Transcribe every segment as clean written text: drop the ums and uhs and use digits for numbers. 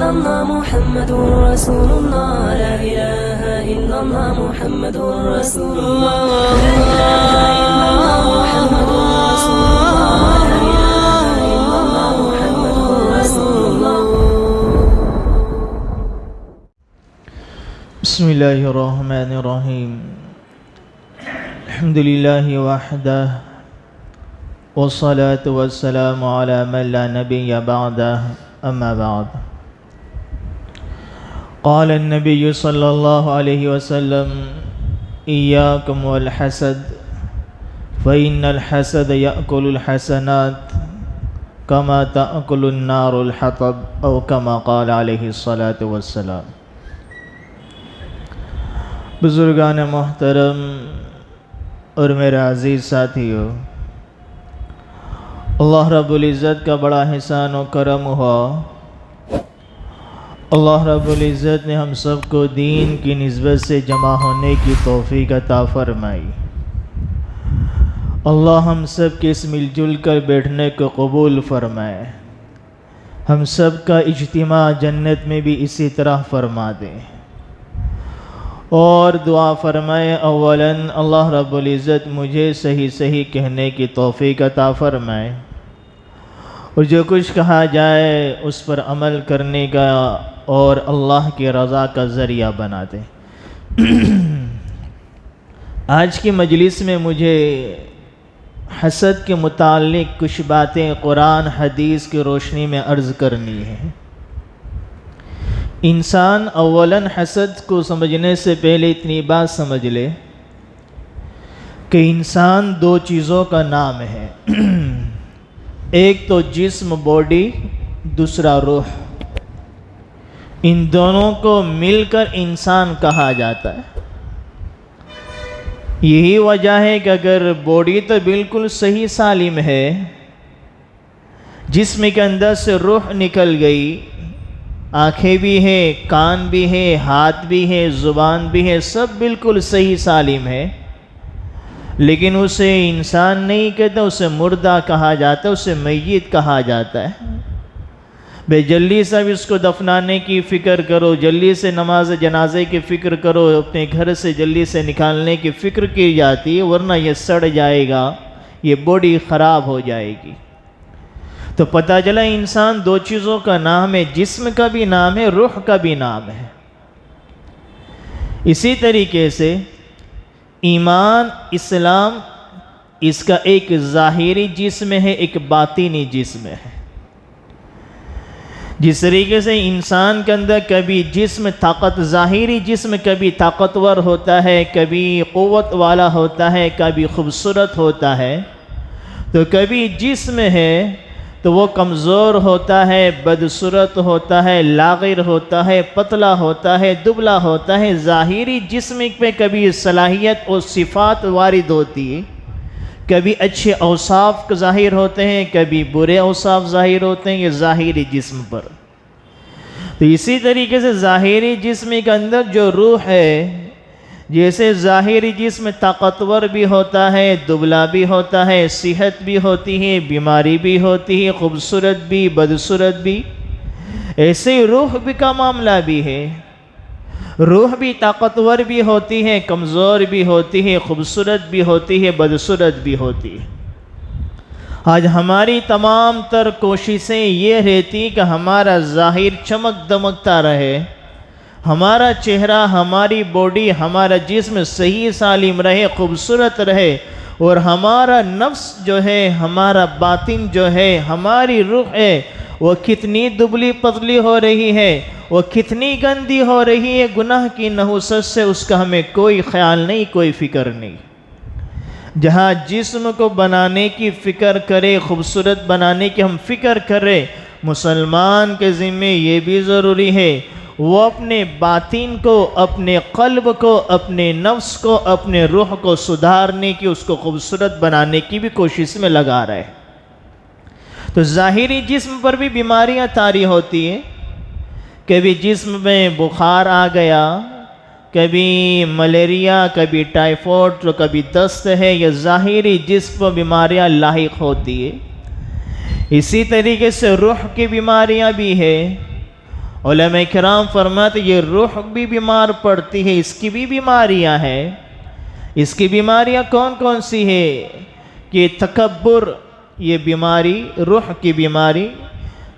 إلا الله محمد رسول الله لا إله إلا الله محمد رسول الله لا إله إلا الله محمد رسول الله لا إله إلا الله محمد رسول الله. بسم الله الرحمن الرحيم. الحمد لله وحده والصلاة والسلام على من لا نبي بعده أما بعد. قال النبي صلى الله عليه وسلم إياكم والحسد فإن الحسد يأكل الحسنات كما تأكل النار الحطب أو كما قال عليه الصلاة والسلام. بزرگان محترم اور میرے عزیز ساتھیو، اللہ رب العزت کا بڑا احسان و کرم ہوا. اللہ رب العزت نے ہم سب کو دین کی نسبت سے جمع ہونے کی توفیق عطا فرمائی. اللہ ہم سب کے اس مل جل کر بیٹھنے کو قبول فرمائے. ہم سب کا اجتماع جنت میں بھی اسی طرح فرما دے. اور دعا فرمائے اولاً اللہ رب العزت مجھے صحیح کہنے کی توفیق عطا فرمائے، اور جو کچھ کہا جائے اس پر عمل کرنے کا اور اللہ کی رضا کا ذریعہ بنا دے. آج کی مجلس میں مجھے حسد کے متعلق کچھ باتیں قرآن حدیث کی روشنی میں عرض کرنی ہے. انسان اولاً حسد کو سمجھنے سے پہلے اتنی بات سمجھ لے کہ انسان دو چیزوں کا نام ہے. ایک تو جسم باڈی، دوسرا روح. ان دونوں کو مل کر انسان کہا جاتا ہے. یہی وجہ ہے کہ اگر باڈی تو بالکل صحیح سالم ہے، جسم کے اندر سے روح نکل گئی، آنکھیں بھی ہیں، کان بھی ہیں، ہاتھ بھی ہے، زبان بھی ہے، سب بالکل صحیح سالم ہے، لیکن اسے انسان نہیں کہتا، اسے مردہ کہا جاتا ہے، اسے میت کہا جاتا ہے. بے جلدی سے اس کو دفنانے کی فکر کرو، جلدی سے نماز جنازے کی فکر کرو، اپنے گھر سے جلدی سے نکالنے کی فکر کی جاتی ہے، ورنہ یہ سڑ جائے گا، یہ باڈی خراب ہو جائے گی. تو پتہ چلا انسان دو چیزوں کا نام ہے، جسم کا بھی نام ہے، روح کا بھی نام ہے. اسی طریقے سے ایمان اسلام، اس کا ایک ظاہری جسم ہے، ایک باطنی جسم ہے. جس طریقے سے انسان کے اندر کبھی جسم ظاہری جسم کبھی طاقتور ہوتا ہے، کبھی قوت والا ہوتا ہے، کبھی خوبصورت ہوتا ہے، تو کبھی جسم ہے تو وہ کمزور ہوتا ہے، بدصورت ہوتا ہے، لاغر ہوتا ہے، پتلا ہوتا ہے، دبلا ہوتا ہے. ظاہری جسم پہ کبھی صلاحیت اور صفات وارد ہوتی ہے، کبھی اچھے اوصاف ظاہر ہوتے ہیں، کبھی برے اوصاف ظاہر ہوتے ہیں، یہ ظاہری جسم پر. تو اسی طریقے سے ظاہری جسم کے اندر جو روح ہے، جیسے ظاہری جسم طاقتور بھی ہوتا ہے، دبلا بھی ہوتا ہے، صحت بھی ہوتی ہے، بیماری بھی ہوتی ہے، خوبصورت بھی، بدصورت بھی، ایسے روح بھی کا معاملہ بھی ہے. روح بھی طاقتور بھی ہوتی ہے، کمزور بھی ہوتی ہے، خوبصورت بھی ہوتی ہے، بدصورت بھی ہوتی ہے. آج ہماری تمام تر کوششیں یہ رہتی کہ ہمارا ظاہر چمک دمکتا رہے، ہمارا چہرہ، ہماری باڈی، ہمارا جسم صحیح سالم رہے، خوبصورت رہے، اور ہمارا نفس جو ہے، ہمارا باطن جو ہے، ہماری روح ہے، وہ کتنی دبلی پتلی ہو رہی ہے، وہ کتنی گندی ہو رہی ہے گناہ کی نحوست سے، اس کا ہمیں کوئی خیال نہیں، کوئی فکر نہیں. جہاں جسم کو بنانے کی فکر کرے، خوبصورت بنانے کی ہم فکر کریں، مسلمان کے ذمہ یہ بھی ضروری ہے وہ اپنے باطن کو، اپنے قلب کو، اپنے نفس کو، اپنے روح کو سدھارنے کی، اس کو خوبصورت بنانے کی بھی کوشش میں لگا رہے. تو ظاہری جسم پر بھی بیماریاں طاری ہوتی ہیں. کبھی جسم میں بخار آ گیا، کبھی ملیریا، کبھی ٹائیفائڈ، تو کبھی دست ہے. یہ ظاہری جسم پر بیماریاں لاحق ہوتی ہیں. اسی طریقے سے روح کی بیماریاں بھی ہے. علماء کرام فرماتے یہ روح بھی بیمار پڑتی ہے، اس کی بھی بیماریاں ہیں۔ اس کی بیماریاں کون کون سی ہے؟ کہ تکبر، یہ بیماری روح کی بیماری،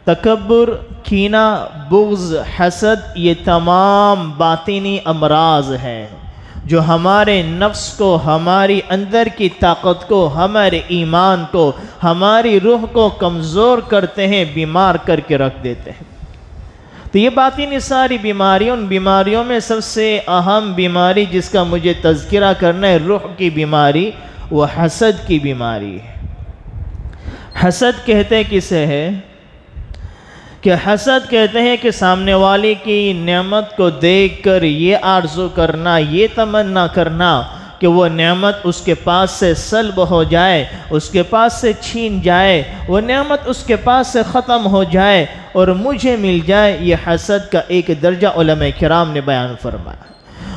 تکبر، کینہ، بغض، حسد، یہ تمام باطنی امراض ہیں جو ہمارے نفس کو، ہماری اندر کی طاقت کو، ہمارے ایمان کو، ہماری روح کو کمزور کرتے ہیں، بیمار کر کے رکھ دیتے ہیں۔ تو یہ باطنی ساری بیماریاں، ان بیماریوں میں سب سے اہم بیماری جس کا مجھے تذکرہ کرنا ہے روح کی بیماری، وہ حسد کی بیماری ہے۔ حسد کہتے کسے ہے؟ کہ حسد کہتے ہیں کہ سامنے والے کی نعمت کو دیکھ کر یہ آرزو کرنا، یہ تمنا کرنا کہ وہ نعمت اس کے پاس سے سلب ہو جائے، اس کے پاس سے چھین جائے، وہ نعمت اس کے پاس سے ختم ہو جائے اور مجھے مل جائے۔ یہ حسد کا ایک درجہ علماء کرام نے بیان فرمایا،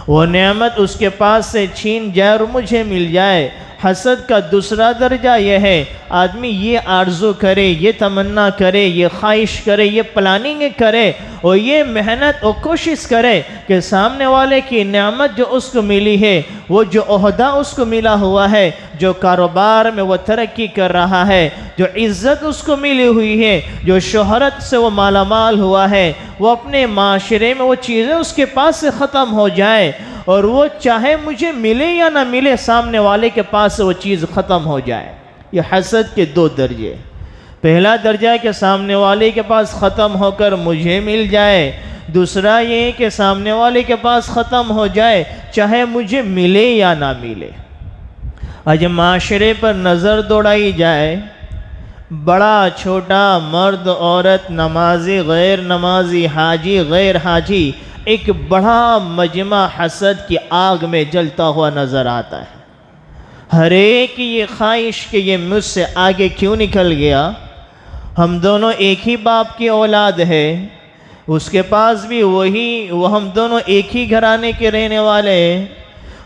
وہ نعمت اس کے پاس سے چھین جائے اور مجھے مل جائے۔ حسد کا دوسرا درجہ یہ ہے، آدمی یہ آرزو کرے، یہ تمنا کرے، یہ خواہش کرے، یہ پلاننگ کرے اور یہ محنت اور کوشش کرے کہ سامنے والے کی نعمت جو اس کو ملی ہے، وہ جو عہدہ اس کو ملا ہوا ہے، جو کاروبار میں وہ ترقی کر رہا ہے، جو عزت اس کو ملی ہوئی ہے، جو شہرت سے وہ مالا مال ہوا ہے، وہ اپنے معاشرے میں وہ چیزیں اس کے پاس سے ختم ہو جائے اور وہ چاہے مجھے ملے یا نہ ملے، سامنے والے کے پاس سے وہ چیز ختم ہو جائے۔ یہ حسد کے دو درجے، پہلا درجہ ہے کہ سامنے والے کے پاس ختم ہو کر مجھے مل جائے، دوسرا یہ ہے کہ سامنے والے کے پاس ختم ہو جائے چاہے مجھے ملے یا نہ ملے۔ آج معاشرے پر نظر دوڑائی جائے، بڑا چھوٹا، مرد عورت، نمازی غیر نمازی، حاجی غیر حاجی، ایک بڑا مجمع حسد کی آگ میں جلتا ہوا نظر آتا ہے۔ ہر ایک یہ خواہش کہ یہ مجھ سے آگے کیوں نکل گیا، ہم دونوں ایک ہی باپ کی اولاد ہے، اس کے پاس بھی ہم دونوں ایک ہی گھرانے کے رہنے والے ہیں،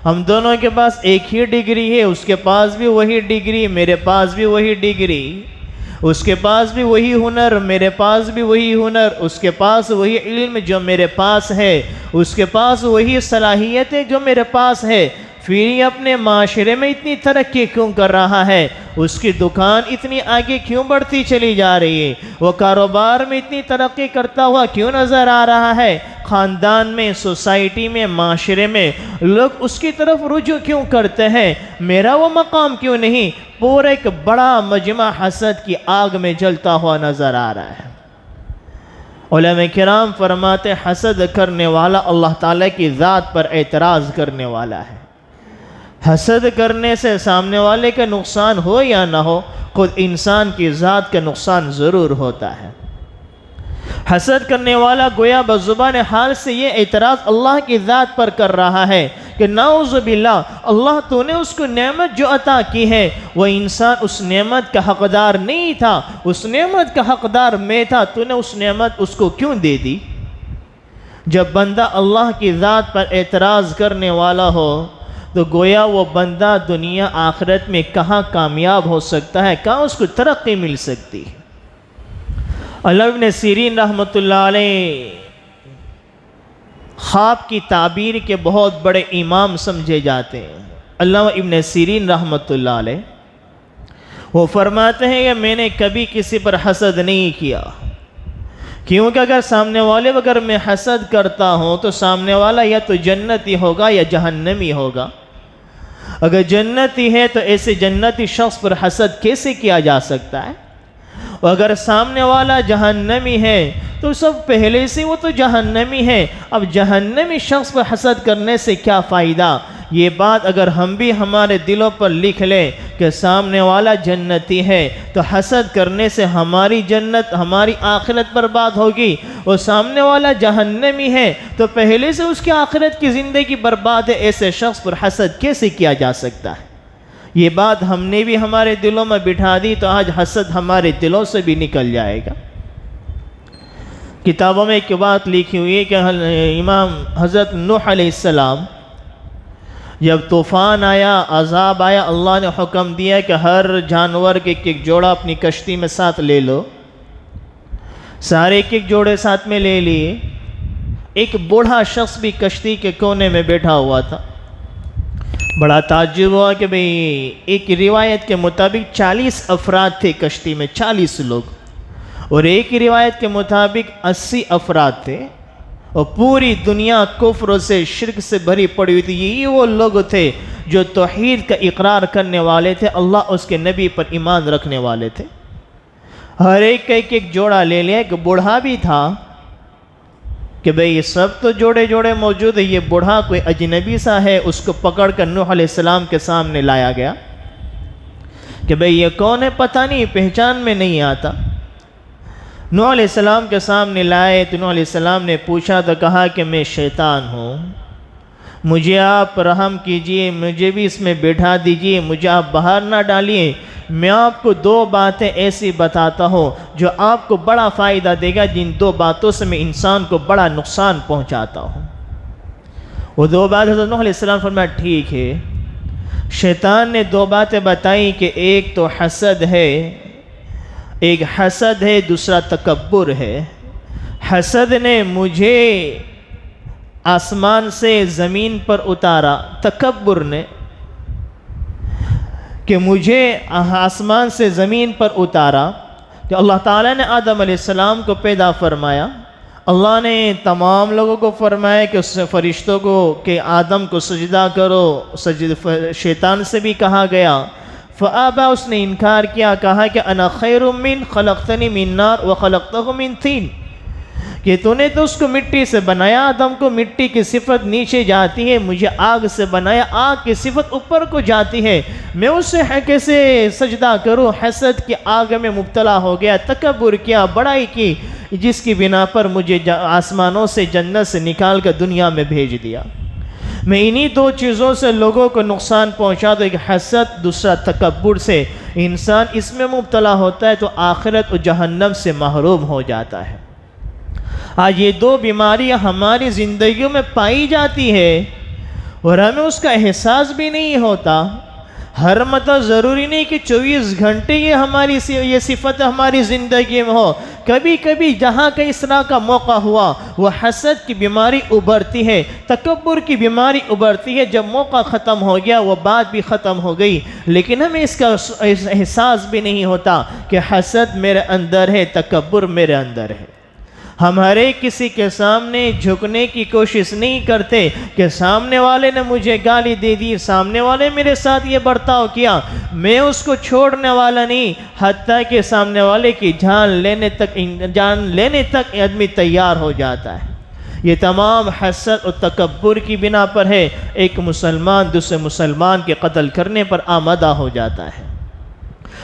ہم دونوں کے پاس ایک ہی ڈگری ہے، اس کے پاس بھی وہی ڈگری، میرے پاس بھی وہی ڈگری، اس کے پاس بھی وہی ہنر، میرے پاس بھی وہی ہنر، اس کے پاس وہی علم جو میرے پاس ہے، اس کے پاس وہی صلاحیتیں جو میرے پاس ہے، پھر یہ اپنے معاشرے میں اتنی ترقی کیوں کر رہا ہے، اس کی دکان اتنی آگے کیوں بڑھتی چلی جا رہی ہے، وہ کاروبار میں اتنی ترقی کرتا ہوا کیوں نظر آ رہا ہے، خاندان میں، سوسائٹی میں، معاشرے میں لوگ اس کی طرف رجوع کیوں کرتے ہیں، میرا وہ مقام کیوں نہیں؟ پورا ایک بڑا مجمع حسد کی آگ میں جلتا ہوا نظر آ رہا ہے۔ علماء کرام فرماتے حسد کرنے والا اللہ تعالیٰ کی ذات پر اعتراض کرنے والا ہے۔ حسد کرنے سے سامنے والے کا نقصان ہو یا نہ ہو، خود انسان کی ذات کا نقصان ضرور ہوتا ہے۔ حسد کرنے والا گویا بزبان حال سے یہ اعتراض اللہ کی ذات پر کر رہا ہے کہ نعوذ باللہ، اللہ تو نے اس کو نعمت جو عطا کی ہے، وہ انسان اس نعمت کا حقدار نہیں تھا، اس نعمت کا حقدار میں تھا، تو نے اس نعمت اس کو کیوں دے دی؟ جب بندہ اللہ کی ذات پر اعتراض کرنے والا ہو تو گویا وہ بندہ دنیا آخرت میں کہاں کامیاب ہو سکتا ہے، کہاں اس کو ترقی مل سکتی ہے۔ علامہ ابن سیرین رحمۃ اللہ علیہ خواب کی تعبیر کے بہت بڑے امام سمجھے جاتے ہیں۔ علامہ ابن سیرین رحمۃ اللہ علیہ وہ فرماتے ہیں کہ میں نے کبھی کسی پر حسد نہیں کیا، کیونکہ اگر سامنے والے اگر میں حسد کرتا ہوں تو سامنے والا یا تو جنتی ہوگا یا جہنمی ہوگا۔ اگر جنتی ہے تو ایسے جنتی شخص پر حسد کیسے کیا جا سکتا ہے؟ اور اگر سامنے والا جہنمی ہے تو سب پہلے سے وہ تو جہنمی ہے، اب جہنمی شخص پر حسد کرنے سے کیا فائدہ؟ یہ بات اگر ہم بھی ہمارے دلوں پر لکھ لیں کہ سامنے والا جنتی ہے تو حسد کرنے سے ہماری جنت، ہماری آخرت برباد ہوگی، اور سامنے والا جہنمی ہے تو پہلے سے اس کی آخرت کی زندگی برباد ہے، ایسے شخص پر حسد کیسے کیا جا سکتا ہے؟ یہ بات ہم نے بھی ہمارے دلوں میں بٹھا دی تو آج حسد ہمارے دلوں سے بھی نکل جائے گا۔ کتابوں میں ایک بات لکھی ہوئی ہے کہ امام حضرت نوح علیہ السلام جب طوفان آیا، عذاب آیا، اللہ نے حکم دیا کہ ہر جانور کے ایک جوڑا اپنی کشتی میں ساتھ لے لو، سارے ایک ایک جوڑے ساتھ میں لے لیے. ایک بوڑھا شخص بھی کشتی کے کونے میں بیٹھا ہوا تھا. بڑا تعجب ہوا کہ بھئی ایک روایت کے مطابق 40 افراد تھے کشتی میں، 40 لوگ، اور ایک روایت کے مطابق 80 افراد تھے، اور پوری دنیا کفر سے شرک سے بھری پڑی ہوئی تھی. یہی وہ لوگ تھے جو توحید کا اقرار کرنے والے تھے، اللہ اس کے نبی پر ایمان رکھنے والے تھے. ہر ایک کا ایک ایک جوڑا لے لیا. ایک بوڑھا بھی تھا کہ بھئی یہ سب تو جوڑے جوڑے موجود ہے، یہ بوڑھا کوئی اجنبی سا ہے. اس کو پکڑ کر نوح علیہ السلام کے سامنے لایا گیا کہ بھئی یہ کون ہے، پتہ نہیں، پہچان میں نہیں آتا. نوح علیہ السلام کے سامنے لائے تو نوح علیہ السلام نے پوچھا تو کہا کہ میں شیطان ہوں، مجھے آپ رحم کیجئے، مجھے بھی اس میں بیٹھا دیجئے، مجھے آپ باہر نہ ڈالیے. میں آپ کو 2 باتیں ایسی بتاتا ہوں جو آپ کو بڑا فائدہ دے گا، جن 2 باتوں سے میں انسان کو بڑا نقصان پہنچاتا ہوں. وہ 2 باتیں حضرت نوح علیہ السلام فرمایا ٹھیک ہے. شیطان نے 2 باتیں بتائیں کہ ایک تو حسد ہے، ایک حسد ہے، دوسرا تکبر ہے. حسد نے مجھے آسمان سے زمین پر اتارا، تکبر نے کہ مجھے آسمان سے زمین پر اتارا. کہ اللہ تعالیٰ نے آدم علیہ السلام کو پیدا فرمایا، اللہ نے تمام لوگوں کو فرمایا کہ اس فرشتوں کو کہ آدم کو سجدہ کرو، شیطان سے بھی کہا گیا، فآبا، اس نے انکار کیا، کہا کہ انا خیر من خلقتنی من نار وخلقتہ من طین، کہ تو نے تو اس کو مٹی سے بنایا، آدم کو مٹی کی صفت نیچے جاتی ہے، مجھے آگ سے بنایا، آگ کی صفت اوپر کو جاتی ہے، میں اسے کیسے سجدہ کروں؟ حسد کی آگ میں مبتلا ہو گیا، تکبر کیا، بڑائی کی، جس کی بنا پر مجھے آسمانوں سے جنت سے نکال کر دنیا میں بھیج دیا. میں انہی 2 چیزوں سے لوگوں کو نقصان پہنچا دوں، ایک حسد، دوسرا تکبر سے. انسان اس میں مبتلا ہوتا ہے تو آخرت و جہنم سے محروم ہو جاتا ہے. آج یہ 2 بیماریاں ہماری زندگیوں میں پائی جاتی ہے اور ہمیں اس کا احساس بھی نہیں ہوتا. ہر مطلب ضروری نہیں کہ 24 گھنٹے یہ صفت ہماری زندگی میں ہو. کبھی کبھی جہاں کا اس طرح کا موقع ہوا وہ حسد کی بیماری ابھرتی ہے، تکبر کی بیماری ابھرتی ہے. جب موقع ختم ہو گیا وہ بات بھی ختم ہو گئی، لیکن ہمیں اس کا احساس بھی نہیں ہوتا کہ حسد میرے اندر ہے، تکبر میرے اندر ہے. ہم ہر ایک کسی کے سامنے جھکنے کی کوشش نہیں کرتے کہ سامنے والے نے مجھے گالی دے دی، سامنے والے میرے ساتھ یہ برتاؤ کیا، میں اس کو چھوڑنے والا نہیں، حتیٰ کہ سامنے والے کی جان لینے تک آدمی تیار ہو جاتا ہے. یہ تمام حسد اور تکبر کی بنا پر ہے. ایک مسلمان دوسرے مسلمان کے قتل کرنے پر آمادہ ہو جاتا ہے.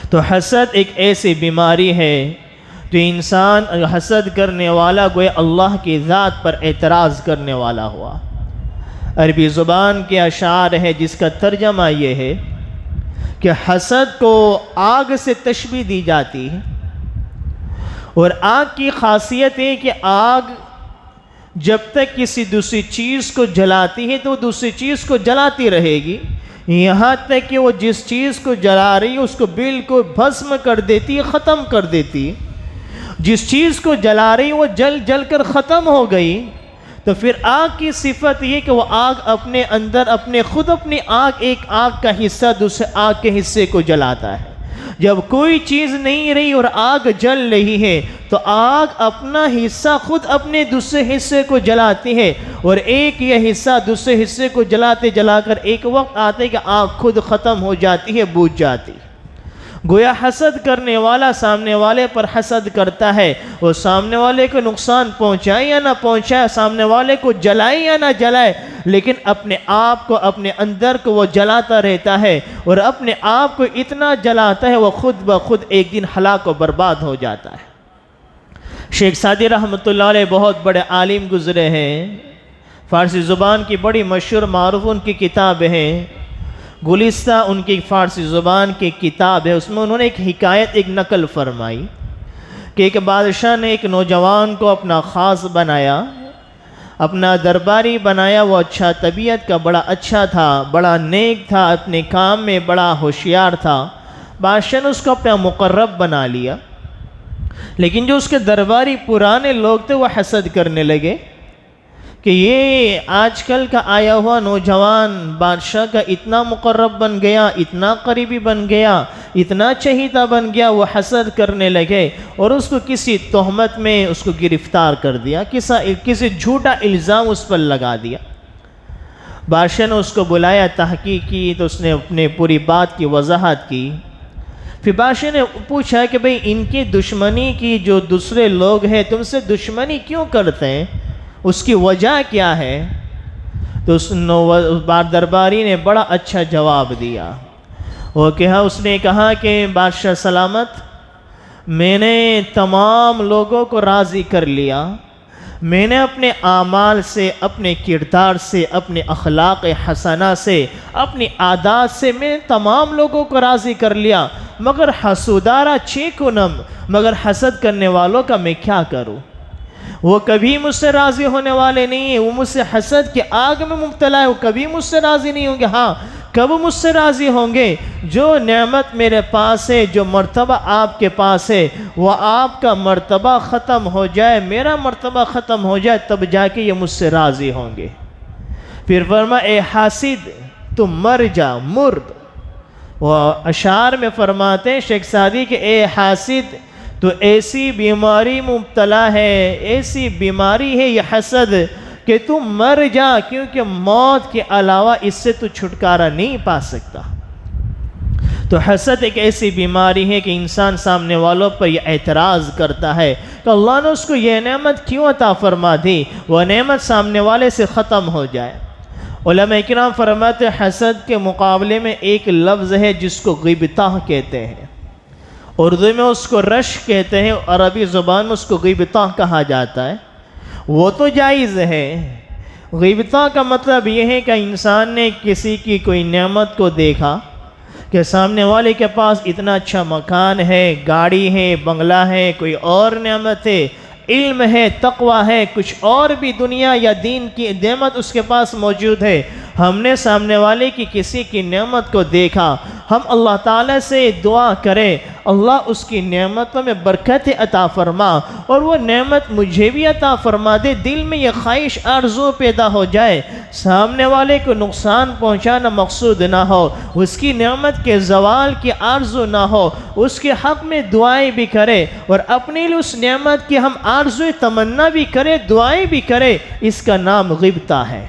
تو حسد ایک ایسی بیماری ہے جو انسان حسد کرنے والا گویا اللہ کی ذات پر اعتراض کرنے والا ہوا. عربی زبان کے اشعار ہے جس کا ترجمہ یہ ہے کہ حسد کو آگ سے تشبیہ دی جاتی ہے، اور آگ کی خاصیت ہے کہ آگ جب تک کسی دوسری چیز کو جلاتی ہے تو وہ دوسری چیز کو جلاتی رہے گی، یہاں تک کہ وہ جس چیز کو جلا رہی ہے اس کو بالکل بھسم کر دیتی ہے، ختم کر دیتی ہے. جس چیز کو جلا رہی وہ جل کر ختم ہو گئی. تو پھر آگ کی صفت یہ کہ وہ آگ اپنے اندر اپنی ایک آگ کا حصہ دوسرے آگ کے حصے کو جلاتا ہے. جب کوئی چیز نہیں رہی اور آگ جل رہی ہے تو آگ اپنا حصہ خود اپنے دوسرے حصے کو جلاتی ہے، اور ایک یہ حصہ دوسرے حصے کو جلا کر ایک وقت آتا ہے کہ آگ خود ختم ہو جاتی ہے، بجھ جاتی ہے. گویا حسد کرنے والا سامنے والے پر حسد کرتا ہے، وہ سامنے والے کو نقصان پہنچائے یا نہ پہنچائے، سامنے والے کو جلائے یا نہ جلائے، لیکن اپنے آپ کو، اپنے اندر کو وہ جلاتا رہتا ہے، اور اپنے آپ کو اتنا جلاتا ہے وہ خود بخود ایک دن ہلاک و برباد ہو جاتا ہے. شیخ سعدی رحمۃ اللہ علیہ بہت بڑے عالم گزرے ہیں، فارسی زبان کی بڑی مشہور معروف ان کی کتاب ہے گلستہ، ان کی فارسی زبان کی کتاب ہے. اس میں انہوں نے ایک حکایت ایک نقل فرمائی کہ ایک بادشاہ نے ایک نوجوان کو اپنا خاص بنایا، اپنا درباری بنایا. وہ اچھا طبیعت کا، بڑا اچھا تھا، بڑا نیک تھا، اپنے کام میں بڑا ہوشیار تھا. بادشاہ نے اس کو اپنا مقرب بنا لیا. لیکن جو اس کے درباری پرانے لوگ تھے وہ حسد کرنے لگے کہ یہ آج کل کا آیا ہوا نوجوان بادشاہ کا اتنا مقرب بن گیا، اتنا قریبی بن گیا، اتنا چہیتا بن گیا، وہ حسد کرنے لگے اور اس کو کسی تہمت میں اس کو گرفتار کر دیا، کسی جھوٹا الزام اس پر لگا دیا۔ بادشاہ نے اس کو بلایا، تحقیق کی تو اس نے اپنے پوری بات کی وضاحت کی۔ پھر بادشاہ نے پوچھا کہ بھئی ان کی دشمنی کی جو دوسرے لوگ ہیں تم سے دشمنی کیوں کرتے ہیں، اس کی وجہ کیا ہے؟ تو اس درباری نے بڑا اچھا جواب دیا۔ وہ اس نے کہا کہ بادشاہ سلامت، میں نے تمام لوگوں کو راضی کر لیا، میں نے اپنے اعمال سے، اپنے کردار سے، اپنے اخلاق حسنہ سے، اپنی عادات سے میں تمام لوگوں کو راضی کر لیا، مگر حسودارا چیکنم، مگر حسد کرنے والوں کا میں کیا کروں؟ وہ کبھی مجھ سے راضی ہونے والے نہیں ہیں، وہ مجھ سے حسد کی آگ میں مبتلا ہے، وہ کبھی مجھ سے راضی نہیں ہوں گے۔ ہاں، کب مجھ سے راضی ہوں گے؟ جو نعمت میرے پاس ہے، جو مرتبہ آپ کے پاس ہے، وہ آپ کا مرتبہ ختم ہو جائے، میرا مرتبہ ختم ہو جائے، تب جا کے یہ مجھ سے راضی ہوں گے۔ پھر فرمایا اے حاسد تم مر جا، مرد۔ وہ اشعار میں فرماتے ہیں شیخ سعدی کہ اے حاسد تو ایسی بیماری مبتلا ہے، ایسی بیماری ہے یہ حسد کہ تم مر جا، کیونکہ موت کے علاوہ اس سے تو چھٹکارا نہیں پا سکتا۔ تو حسد ایک ایسی بیماری ہے کہ انسان سامنے والوں پر یہ اعتراض کرتا ہے کہ اللہ نے اس کو یہ نعمت کیوں عطا فرما دی، وہ نعمت سامنے والے سے ختم ہو جائے۔ علماء کرام فرماتے ہیں حسد کے مقابلے میں ایک لفظ ہے جس کو غیبتہ کہتے ہیں، اردو میں اس کو رش کہتے ہیں، عربی زبان میں اس کو غیبتہ کہا جاتا ہے۔ وہ تو جائز ہے۔ غیبتہ کا مطلب یہ ہے کہ انسان نے کسی کی کوئی نعمت کو دیکھا کہ سامنے والے کے پاس اتنا اچھا مکان ہے، گاڑی ہے، بنگلہ ہے، کوئی اور نعمت ہے، علم ہے، تقوی ہے، کچھ اور بھی دنیا یا دین کی نعمت اس کے پاس موجود ہے۔ ہم نے سامنے والے کی کسی کی نعمت کو دیکھا، ہم اللہ تعالیٰ سے دعا کریں اللہ اس کی نعمتوں میں برکت عطا فرما اور وہ نعمت مجھے بھی عطا فرما دے، دل میں یہ خواہش آرزو پیدا ہو جائے، سامنے والے کو نقصان پہنچانا مقصود نہ ہو، اس کی نعمت کے زوال کی آرزو نہ ہو، اس کے حق میں دعائیں بھی کرے اور اپنے لیے اس نعمت کی ہم آرزو تمنا بھی کرے، دعائیں بھی کرے، اس کا نام غیبتہ ہے۔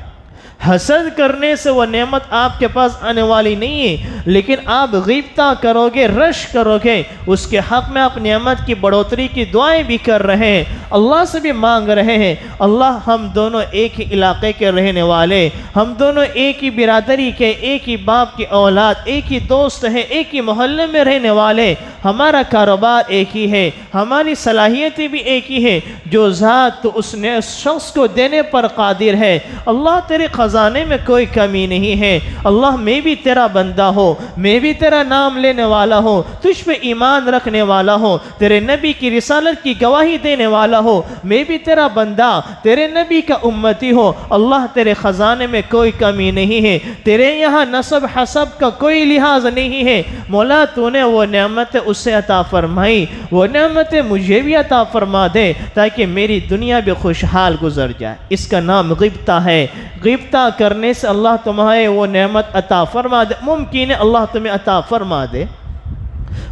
حسد کرنے سے وہ نعمت آپ کے پاس آنے والی نہیں ہے، لیکن آپ غیبتہ کرو گے، رش کرو گے، اس کے حق میں آپ نعمت کی بڑھوتری کی دعائیں بھی کر رہے ہیں، اللہ سے بھی مانگ رہے ہیں اللہ ہم دونوں ایک ہی علاقے کے رہنے والے، ہم دونوں ایک ہی برادری کے، ایک ہی باپ کی اولاد، ایک ہی دوست ہیں، ایک ہی محلے میں رہنے والے، ہمارا کاروبار ایک ہی ہے، ہماری صلاحیتیں بھی ایک ہی ہے، جو ذات تو اس نے شخص کو دینے پر قادر ہے، اللہ تیرے خزانے میں کوئی کمی نہیں ہے، اللہ میں بھی تیرا بندہ ہوں، میں بھی تیرا نام لینے والا ہوں، تجھ پہ ایمان رکھنے والا ہوں، تیرے نبی کی رسالت کی گواہی دینے والا ہوں، میں بھی تیرا بندہ، تیرے نبی کا امتی ہوں، اللہ تیرے خزانے میں کوئی کمی نہیں ہے، تیرے یہاں نسب حسب کا کوئی لحاظ نہیں ہے، مولا تو نے وہ نعمت اسے عطا فرمائی، وہ نعمت مجھے بھی عطا فرما دے تاکہ میری دنیا بھی خوشحال گزر جائے۔ اس کا نام غیبتہ ہے۔ غیبتہ کرنے سے اللہ تمہیں وہ نعمت عطا فرما دے، ممکن ہے اللہ تمہیں عطا فرما دے،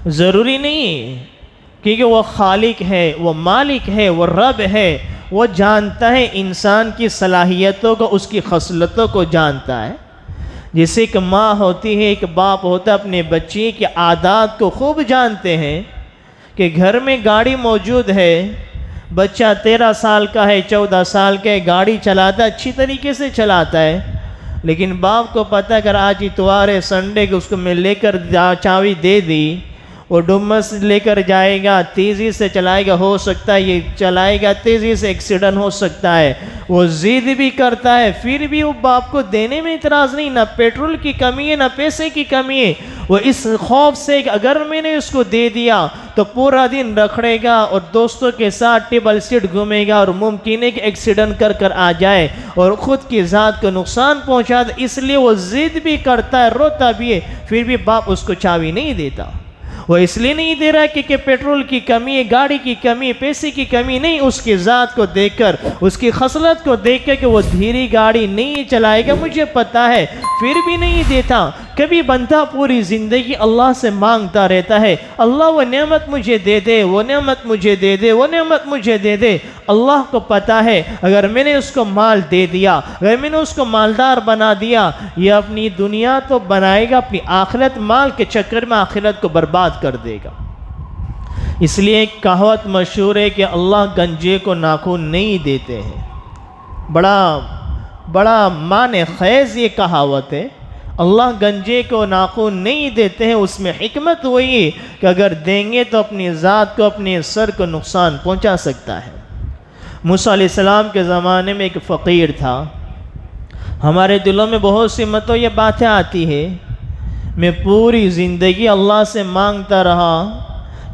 ضروری نہیں، کیونکہ وہ خالق ہے، وہ مالک ہے، وہ رب ہے، وہ جانتا ہے انسان کی صلاحیتوں کو، اس کی خصلتوں کو جانتا ہے۔ جیسے ایک ماں ہوتی ہے، ایک باپ ہوتا ہے، اپنے بچے کی عادات کو خوب جانتے ہیں کہ گھر میں گاڑی موجود ہے، بچہ 13 سال کا ہے، 14 سال کا ہے، گاڑی چلاتا ہے، اچھی طریقے سے چلاتا ہے، لیکن باپ کو پتہ ہے اگر آج اتوار ہے، سنڈے کو اس کو میں لے کر چاوی دے دی، وہ ڈمس لے کر جائے گا، تیزی سے چلائے گا، ہو سکتا ہے یہ چلائے گا تیزی سے ایکسیڈنٹ ہو سکتا ہے، وہ ضد بھی کرتا ہے، پھر بھی وہ باپ کو دینے میں اعتراض نہیں، نہ پیٹرول کی کمی ہے، نہ پیسے کی کمی ہے، وہ اس خوف سے کہ اگر میں نے اس کو دے دیا تو پورا دن رکھڑے گا اور دوستوں کے ساتھ ٹیبل سیٹ گھومے گا اور ممکن ہے کہ ایکسیڈنٹ کر آ جائے اور خود کی ذات کو نقصان پہنچا دے، اس لیے وہ ضد بھی کرتا ہے، روتا بھی ہے، پھر بھی باپ اس کو چاوی نہیں دیتا۔ وہ اس لیے نہیں دے رہا کہ پیٹرول کی کمی ہے، گاڑی کی کمی ہے، پیسے کی کمی نہیں، اس کی ذات کو دیکھ کر، اس کی خصلت کو دیکھ کر کہ وہ دھیری گاڑی نہیں چلائے گا، مجھے پتا ہے، پھر بھی نہیں دیتا۔ کبھی بندہ پوری زندگی اللہ سے مانگتا رہتا ہے، اللہ وہ نعمت مجھے دے دے، وہ نعمت مجھے دے دے، وہ نعمت مجھے دے دے۔ اللہ کو پتا ہے اگر میں نے اس کو مال دے دیا، اگر میں نے اس کو مالدار بنا دیا، یہ اپنی دنیا تو بنائے گا، اپنی آخرت مال کے چکر میں آخرت کو برباد کر دے گا۔ اس لیے ایک کہاوت مشہور ہے کہ اللہ گنجے کو ناخن نہیں دیتے ہیں۔ بڑا معنی خیز یہ کہاوت ہے، اللہ گنجے کو ناخن نہیں دیتے ہیں۔ اس میں حکمت وہی ہے کہ اگر دیں گے تو اپنی ذات کو، اپنے سر کو نقصان پہنچا سکتا ہے۔ موسیٰ علیہ السلام کے زمانے میں ایک فقیر تھا۔ ہمارے دلوں میں بہت سی مرتبہ یہ باتیں آتی ہے، میں پوری زندگی اللہ سے مانگتا رہا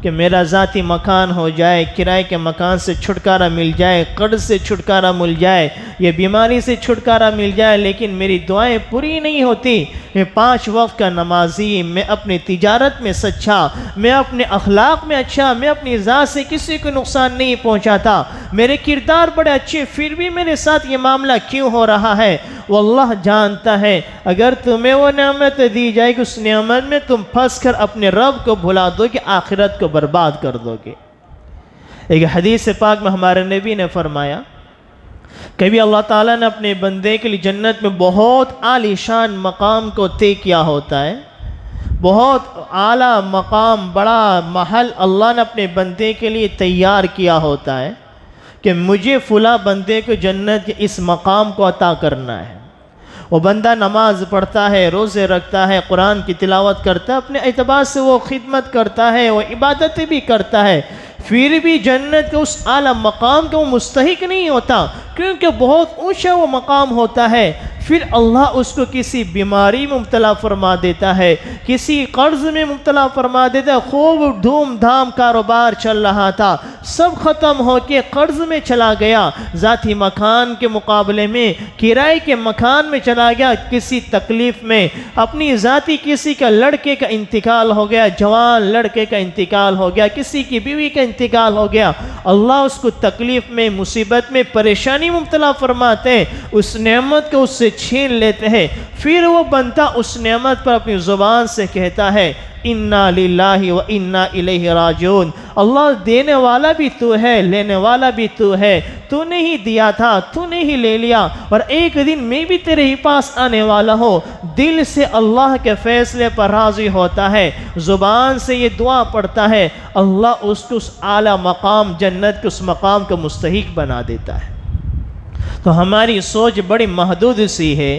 کہ میرا ذاتی مکان ہو جائے، کرائے کے مکان سے چھٹکارا مل جائے، قرض سے چھٹکارا مل جائے، یہ بیماری سے چھٹکارا مل جائے، لیکن میری دعائیں پوری نہیں ہوتی۔ میں 5 وقت کا نمازی، میں اپنی تجارت میں سچا، میں اپنے اخلاق میں اچھا، میں اپنی ذات سے کسی کو نقصان نہیں پہنچاتا، میرے کردار بڑے اچھے، پھر بھی میرے ساتھ یہ معاملہ کیوں ہو رہا ہے؟ وہ اللہ جانتا ہے۔ اگر تمہیں وہ نعمت دی جائے گی، اس نعمت میں تم پھنس کر اپنے رب کو بھلا دو گے، آخرت کو برباد کر دو گے۔ ایک حدیث پاک میں ہمارے نبی نے فرمایا، کبھی اللہ تعالیٰ نے اپنے بندے کے لیے جنت میں بہت عالی شان مقام کو طے کیا ہوتا ہے، بہت اعلیٰ مقام، بڑا محل اللہ نے اپنے بندے کے لیے تیار کیا ہوتا ہے کہ مجھے فلاں بندے کو جنت کے اس مقام کو عطا کرنا ہے۔ وہ بندہ نماز پڑھتا ہے، روزے رکھتا ہے، قرآن کی تلاوت کرتا ہے، اپنے اعتبار سے وہ خدمت کرتا ہے، وہ عبادتیں بھی کرتا ہے، پھر بھی جنت کے اس اعلیٰ مقام کا وہ مستحق نہیں ہوتا، کیونکہ بہت اونچا وہ مقام ہوتا ہے۔ پھر اللہ اس کو کسی بیماری میں مبتلا فرما دیتا ہے، کسی قرض میں مبتلا فرما دیتا ہے۔ خوب دھوم دھام کاروبار چل رہا تھا، سب ختم ہو کے قرض میں چلا گیا، ذاتی مکان کے مقابلے میں کرائے کے مکان میں چلا گیا، کسی تکلیف میں اپنی ذاتی کسی کا لڑکے کا انتقال ہو گیا، جوان لڑکے کا انتقال ہو گیا، کسی کی بیوی کا انتقال ہو گیا، اللہ اس کو تکلیف میں، مصیبت میں، پریشانی مبتلا فرماتے ہیں، اس نعمت کو اس سے چھین لیتے ہیں۔ پھر وہ بندہ اس نعمت پر اپنی زبان سے کہتا ہے، انا للہ و انا الیہ راجعون، اللہ دینے والا بھی تو ہے، لینے والا بھی تو ہے، تو نے ہی دیا تھا، تو نے ہی لے لیا، اور ایک دن میں بھی تیرے ہی پاس آنے والا ہوں۔ دل سے اللہ کے فیصلے پر راضی ہوتا ہے، زبان سے یہ دعا پڑھتا ہے، اللہ اس کو اس اعلیٰ مقام، جنت کے اس مقام کا مستحق بنا دیتا ہے۔ تو ہماری سوچ بڑی محدود سی ہے،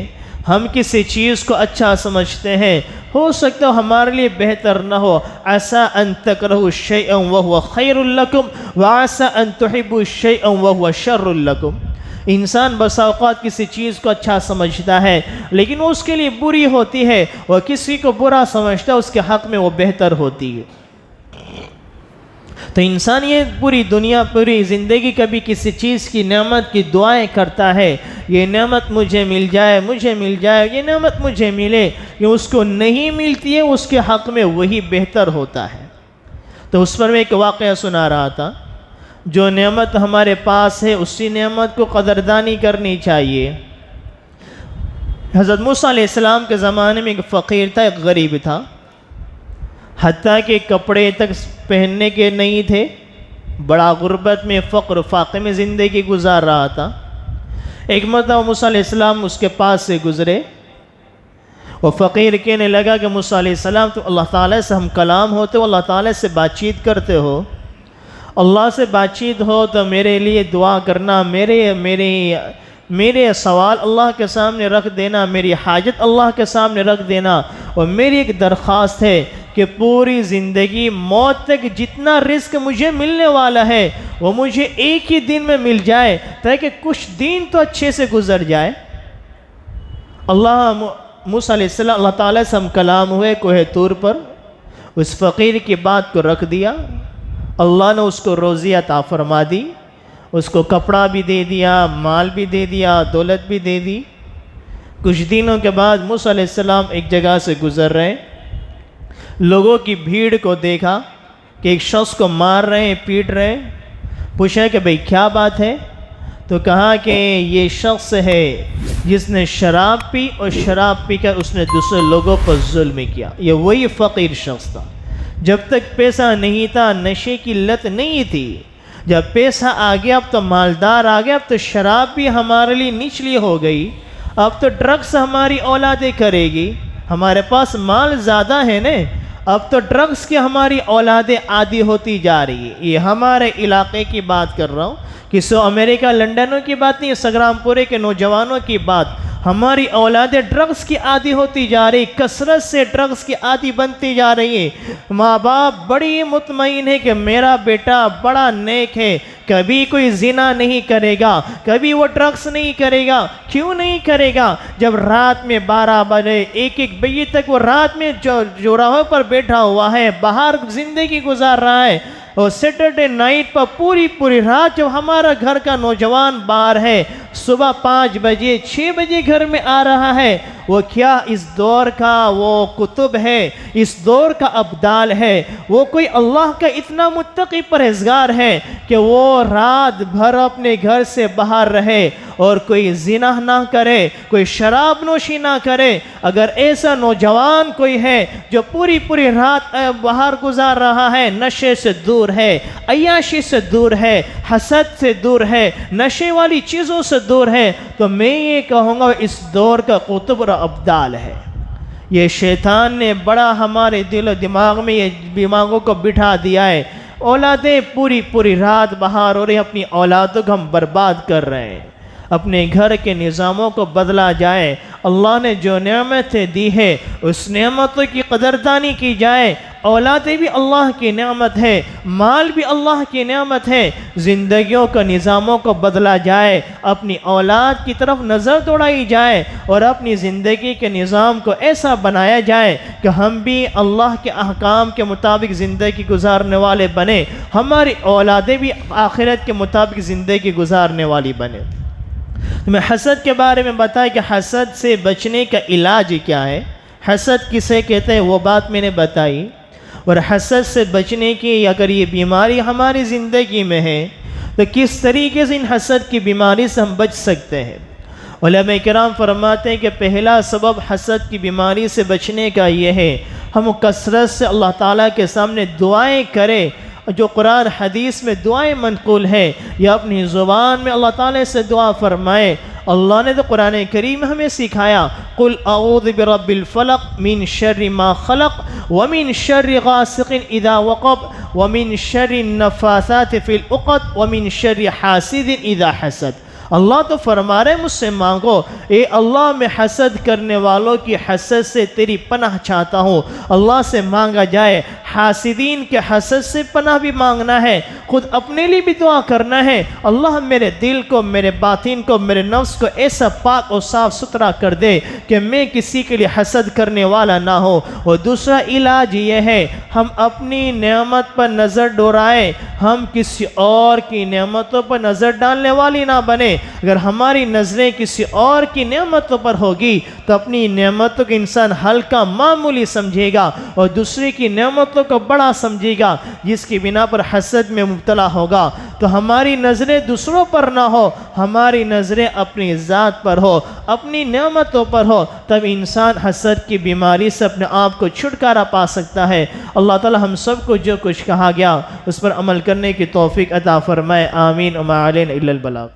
ہم کسی چیز کو اچھا سمجھتے ہیں، ہو سکتا ہے ہمارے لیے بہتر نہ ہو۔ عسیٰ ان تکرہوا شیئا وہو خیر لکم وعسیٰ ان تحبوا شیئا وہو شر لکم۔ انسان بس اوقات کسی چیز کو اچھا سمجھتا ہے لیکن وہ اس کے لیے بری ہوتی ہے، وہ کسی کو برا سمجھتا ہے اس کے حق میں وہ بہتر ہوتی ہے۔ تو انسان یہ پوری دنیا، پوری زندگی کبھی کسی چیز کی نعمت کی دعائیں کرتا ہے، یہ نعمت مجھے مل جائے، مجھے مل جائے، یہ نعمت مجھے ملے، یہ اس کو نہیں ملتی ہے، اس کے حق میں وہی بہتر ہوتا ہے۔ تو اس پر میں ایک واقعہ سنا رہا تھا، جو نعمت ہمارے پاس ہے اسی نعمت کو قدردانی کرنی چاہیے۔ حضرت موسیٰ علیہ السلام کے زمانے میں ایک فقیر تھا، ایک غریب تھا، حتیٰ کہ کپڑے تک پہننے کے نہیں تھے، بڑا غربت میں، فقر فاقے میں زندگی گزار رہا تھا۔ ایک مرتبہ موسیٰ علیہ السلام اس کے پاس سے گزرے، وہ فقیر کہنے لگا کہ موسیٰ علیہ السلام تو اللہ تعالیٰ سے ہم کلام ہوتے ہو، اللہ تعالیٰ سے بات چیت کرتے ہو، اللہ سے بات چیت ہو تو میرے لیے دعا کرنا، میرے سوال اللہ کے سامنے رکھ دینا، میری حاجت اللہ کے سامنے رکھ دینا، اور میری ایک درخواست ہے کہ پوری زندگی موت تک جتنا رزق مجھے ملنے والا ہے وہ مجھے ایک ہی دن میں مل جائے، تاکہ کچھ دن تو اچھے سے گزر جائے۔ موسیٰ علیہ السلام، اللہ تعالیٰ سے ہم کلام ہوئے کوہ طور پر، اس فقیر کی بات کو رکھ دیا، اللہ نے اس کو روزی عطا فرما دی، اس کو کپڑا بھی دے دیا، مال بھی دے دیا، دولت بھی دے دی۔ کچھ دنوں کے بعد موسیٰ علیہ السلام ایک جگہ سے گزر رہے، لوگوں کی بھیڑ کو دیکھا کہ ایک شخص کو مار رہے ہیں، پیٹ رہے ہیں. پوچھا کہ بھئی کیا بات ہے؟ تو کہا کہ یہ شخص ہے جس نے شراب پی اور شراب پی کر اس نے دوسرے لوگوں پر ظلم کیا. یہ وہی فقیر شخص تھا. جب تک پیسہ نہیں تھا نشے کی لت نہیں تھی. جب پیسہ آ گیا اب تو مالدار آ گیا، اب تو شراب بھی ہمارے لیے نچلی ہو گئی، اب تو ڈرگس ہماری اولادیں کرے گی. ہمارے پاس مال زیادہ ہے نا، اب تو ڈرگس کی ہماری اولادیں عادی ہوتی جا رہی ہے. یہ ہمارے علاقے کی بات کر رہا ہوں، کسی امریکہ لنڈنوں کی بات نہیں، سنگرام پورے کے نوجوانوں کی بات. ہماری اولادیں ڈرگس کی عادی ہوتی جا رہی، کثرت سے ڈرگس کی عادی بنتی جا رہی ہے. ماں باپ بڑی مطمئن ہے کہ میرا بیٹا بڑا نیک ہے، کبھی کوئی زنا نہیں کرے گا، کبھی وہ ڈرگس نہیں کرے گا. کیوں نہیں کرے گا؟ جب رات میں 12 بجے 1 بجے تک وہ رات میں چوراہوں پر بیٹھا ہوا ہے، باہر زندگی گزار رہا ہے، اور سیٹرڈے نائٹ پر پوری رات جب ہمارا گھر کا نوجوان باہر ہے، صبح 5 بجے 6 بجے گھر میں آ رہا ہے، وہ کیا اس دور کا وہ کتب ہے، اس دور کا ابدال ہے. وہ کوئی اللہ کا اتنا متقی پرہیزگار ہے کہ وہ رات بھر اپنے گھر سے باہر رہے اور کوئی زنا نہ کرے، کوئی شراب نوشی نہ کرے. اگر ایسا نوجوان کوئی ہے جو پوری رات باہر گزار رہا ہے، نشے سے دور ہے، عیاشی سے دور ہے، حسد سے دور ہے، نشے والی چیزوں سے دور ہے، تو میں یہ کہوں گا اس دور کا قطب اور ابدال ہے. یہ شیطان نے بڑا ہمارے دل و دماغ میں یہ دماغوں کو بٹھا دیا ہے. اولادیں پوری رات باہر ہو رہی، اپنی اولادوں کو ہم برباد کر رہے ہیں. اپنے گھر کے نظاموں کو بدلا جائے. اللہ نے جو نعمتیں دی ہے اس نعمتوں کی قدردانی کی جائے. اولادیں بھی اللہ کی نعمت ہے، مال بھی اللہ کی نعمت ہے. زندگیوں کا نظاموں کو بدلا جائے، اپنی اولاد کی طرف نظر دوڑائی جائے اور اپنی زندگی کے نظام کو ایسا بنایا جائے کہ ہم بھی اللہ کے احکام کے مطابق زندگی گزارنے والے بنے، ہماری اولادیں بھی آخرت کے مطابق زندگی گزارنے والی بنے. میں حسد کے بارے میں بتایا کہ حسد سے بچنے کا علاج کیا ہے، حسد کسے کہتے ہیں وہ بات میں نے بتائی. اور حسد سے بچنے کی اگر یہ بیماری ہماری زندگی میں ہے تو کس طریقے سے ان حسد کی بیماری سے ہم بچ سکتے ہیں. علماء کرام فرماتے ہیں کہ پہلا سبب حسد کی بیماری سے بچنے کا یہ ہے ہم کثرت سے اللہ تعالیٰ کے سامنے دعائیں کریں. جو قرآن حدیث میں دعائیں منقول ہے یا اپنی زبان میں اللہ تعالیٰ سے دعا فرمائے. اللہ نے تو قرآن کریم ہمیں سکھایا قل اعوذ برب الفلق من شر ما خلق ومن شر غاسق اذا وقب ومن شر النفاثات في العقد ومن شر حاسد اذا حسد. اللہ تو فرما رہے مجھ سے مانگو، اے اللہ میں حسد کرنے والوں کی حسد سے تیری پناہ چاہتا ہوں. اللہ سے مانگا جائے. حاسدین کے حسد سے پناہ بھی مانگنا ہے، خود اپنے لیے بھی دعا کرنا ہے. اللہ میرے دل کو، میرے باطن کو، میرے نفس کو ایسا پاک اور صاف ستھرا کر دے کہ میں کسی کے لیے حسد کرنے والا نہ ہو. اور دوسرا علاج یہ ہے ہم اپنی نعمت پر نظر ڈورائیں، ہم کسی اور کی نعمتوں پر نظر ڈالنے والی نہ بنے. اگر ہماری نظریں کسی اور کی نعمتوں پر ہوگی تو اپنی نعمتوں کو انسان ہلکا معمولی سمجھے گا اور دوسرے کی نعمتوں کو بڑا سمجھے گا، جس کی بنا پر حسد میں مبتلا ہوگا. تو ہماری نظریں دوسروں پر نہ ہو، ہماری نظریں اپنی ذات پر ہو، اپنی نعمتوں پر ہو، تب انسان حسد کی بیماری سے اپنے آپ کو چھٹکارا پا سکتا ہے. اللہ تعالی ہم سب کو جو کچھ کہا گیا اس پر عمل کرنے کی توفیق عطا فرمائے. آمین. وما علینا الا البلاغ.